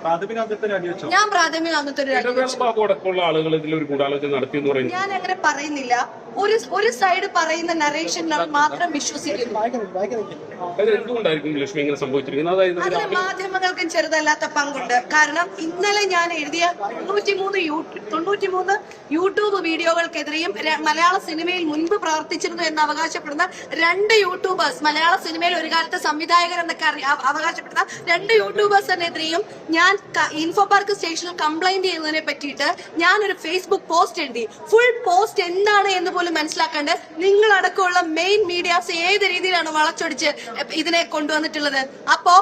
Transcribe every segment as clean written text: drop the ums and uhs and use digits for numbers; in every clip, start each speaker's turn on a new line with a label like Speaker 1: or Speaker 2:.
Speaker 1: ഞാൻ പ്രാഥമിക അംഗത്വം ഞാൻ അങ്ങനെ പറയുന്നില്ല. ഒരു സൈഡ് പറയുന്ന നറേഷനുകൾ മാത്രം വിശ്വസിക്കുന്നു. അതിന് മാധ്യമങ്ങൾക്കും ചെറുതല്ലാത്ത പങ്കുണ്ട്. കാരണം ഇന്നലെ ഞാൻ എഴുതിയ 93 യൂട്യൂബ് വീഡിയോകൾക്കെതിരെയും മലയാള സിനിമയിൽ മുൻപ് പ്രവർത്തിച്ചിരുന്നു എന്ന് അവകാശപ്പെടുന്ന 2 യൂട്യൂബേഴ്സ്, മലയാള സിനിമയിൽ ഒരു കാലത്ത് സംവിധായകരെന്നൊക്കെ അവകാശപ്പെടുന്ന 2 യൂട്യൂബേഴ്സിനെതിരെയും ഞാൻ ഇൻഫോ പാർക്ക് സ്റ്റേഷനിൽ കംപ്ലൈന്റ് ചെയ്യുന്നതിനെ പറ്റിയിട്ട് ഞാനൊരു ഫേസ്ബുക്ക് പോസ്റ്റ് എഴുതി. ഫുൾ പോസ്റ്റ് എന്താണ് എന്ന് പോലും മനസ്സിലാക്കാണ്ട് നിങ്ങളടക്കമുള്ള മെയിൻ മീഡിയാസ് ഏത് രീതിയിലാണ് വളച്ചൊടിച്ച് ഇതിനെ കൊണ്ടുവന്നിട്ടുള്ളത്. അപ്പോ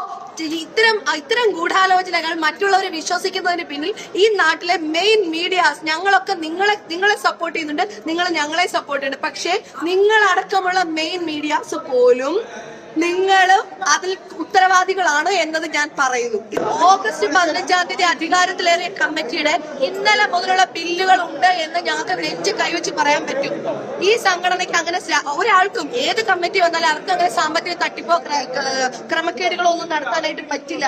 Speaker 1: ഇത്തരം ഗൂഢാലോചനകൾ മറ്റുള്ളവരെ വിശ്വസിക്കുന്നതിന് പിന്നിൽ ഈ നാട്ടിലെ മെയിൻ മീഡിയാസ് ഞങ്ങളൊക്കെ നിങ്ങളെ സപ്പോർട്ട് ചെയ്യുന്നുണ്ട്, നിങ്ങൾ ഞങ്ങളെ സപ്പോർട്ട് ചെയ്യുന്നുണ്ട്. പക്ഷേ നിങ്ങളടക്കമുള്ള മെയിൻ മീഡിയാസ് പോലും നിങ്ങൾ അതിൽ ഉത്തരവാദികളാണ് എന്നത് ഞാൻ പറയുന്നു. ഓഗസ്റ്റ് 15-ാം തീയതി അധികാരത്തിലേറിയ കമ്മിറ്റിയുടെ ഇന്നലെ മുതലുള്ള ബില്ലുകൾ ഉണ്ട് എന്ന് ഞങ്ങൾക്ക് നെഞ്ച് കൈവച്ച് പറയാൻ പറ്റും. ഈ സംഘടനയ്ക്ക് അങ്ങനെ ഒരാൾക്കും ഏത് കമ്മിറ്റി വന്നാലും അവർക്ക് അങ്ങനെ സാമ്പത്തിക തട്ടിപ്പോ ക്രമക്കേടുകളോ ഒന്നും നടത്താനായിട്ട് പറ്റില്ല.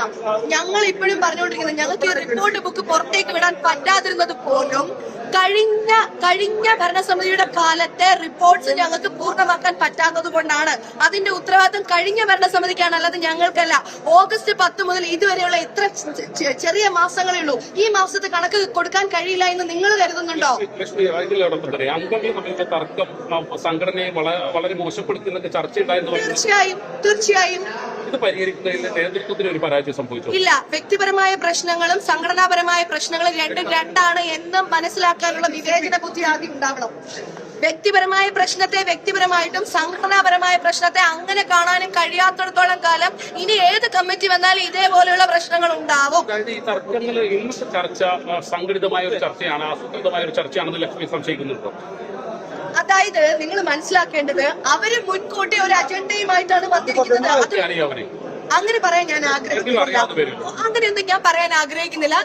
Speaker 1: ഞങ്ങൾ ഇപ്പോഴും പറഞ്ഞുകൊണ്ടിരിക്കുന്നത് ഞങ്ങൾക്ക് ഈ റിപ്പോർട്ട് ബുക്ക് പുറത്തേക്ക് വിടാൻ പറ്റാതിരുന്നത് പോലും കഴിഞ്ഞ ഭരണസമിതിയുടെ കാലത്തെ റിപ്പോർട്ട്സ് ഞങ്ങൾക്ക് പൂർണ്ണമാക്കാൻ പറ്റാത്തത് കൊണ്ടാണ്. അതിന്റെ ഉത്തരവാദിത്തം കഴിഞ്ഞ ഭരണസമിതിക്കാണ്, അല്ലാതെ ഞങ്ങൾക്കല്ല. ഓഗസ്റ്റ് 10 മുതൽ ഇതുവരെയുള്ള എത്ര ചെറിയ മാസങ്ങളേ ഉള്ളൂ. ഈ മാസത്തെ കണക്ക് കൊടുക്കാൻ കഴിയില്ല എന്ന് നിങ്ങൾ കരുതുന്നുണ്ടോ?
Speaker 2: വളരെ മോശപ്പെടുത്തുന്ന ചർച്ച
Speaker 1: തീർച്ചയായും ഇല്ല. വ്യക്തിപരമായ പ്രശ്നങ്ങളും സംഘടനാപരമായ പ്രശ്നങ്ങളും രണ്ടാണ് എന്നും മനസ്സിലാക്കാനുള്ള വിവേചന ബുദ്ധി ആദ്യം ഉണ്ടാവണം. വ്യക്തിപരമായ പ്രശ്നത്തെ വ്യക്തിപരമായിട്ടും സംഘടനാപരമായ പ്രശ്നത്തെ അങ്ങനെ കാണാനും കഴിയാത്തിടത്തോളം കാലം ഇനി ഏത് കമ്മിറ്റി വന്നാലും ഇതേപോലെയുള്ള പ്രശ്നങ്ങൾ ഉണ്ടാവും.
Speaker 2: ഈ തർക്കങ്ങൾ ഇന്നത്തെ ചർച്ച സംഘടിതമായ ഒരു ചർച്ചയാണ്, ആസൂത്രിതമായ ഒരു ചർച്ചയാണെന്ന് ലക്ഷ്മി സംശയിക്കുന്നുണ്ടോ?
Speaker 1: അതായത് നിങ്ങൾ മനസ്സിലാക്കേണ്ടത് അവര് മുൻകൂട്ടി ഒരു അജണ്ടയുമായിട്ടാണ് വന്നിരിക്കുന്നത്. അങ്ങനെ പറയാൻ ഞാൻ ആഗ്രഹിക്കുന്നില്ല. അങ്ങനെയൊന്നും ഞാൻ പറയാൻ ആഗ്രഹിക്കുന്നില്ല.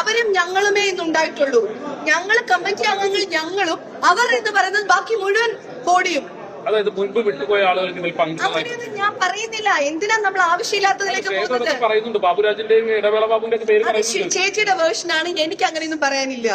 Speaker 1: അവരും ഞങ്ങളുമേ ഇന്നുണ്ടായിട്ടുള്ളൂ. ഞങ്ങൾ കമ്മിറ്റി അംഗങ്ങൾ ഞങ്ങളും, അവർ എന്ന് പറയുന്നത് ബാക്കി മുഴുവൻ ബോഡിയും.
Speaker 2: അതായത് മുൻപ് വിട്ടുപോയ ആളുകൾക്ക്
Speaker 1: അങ്ങനെയൊന്നും ഞാൻ പറയുന്നില്ല. എന്തിനാ നമ്മൾ ആവശ്യമില്ലാത്തതിലേക്ക് പോകുന്നത്?
Speaker 2: ബാബുരാജിന്റെയും ഇടവേള ബാബുവിന്റെ പേര്
Speaker 1: ചേച്ചിയുടെ വേർഷനാണ്. എനിക്ക് അങ്ങനെയൊന്നും പറയാനില്ല.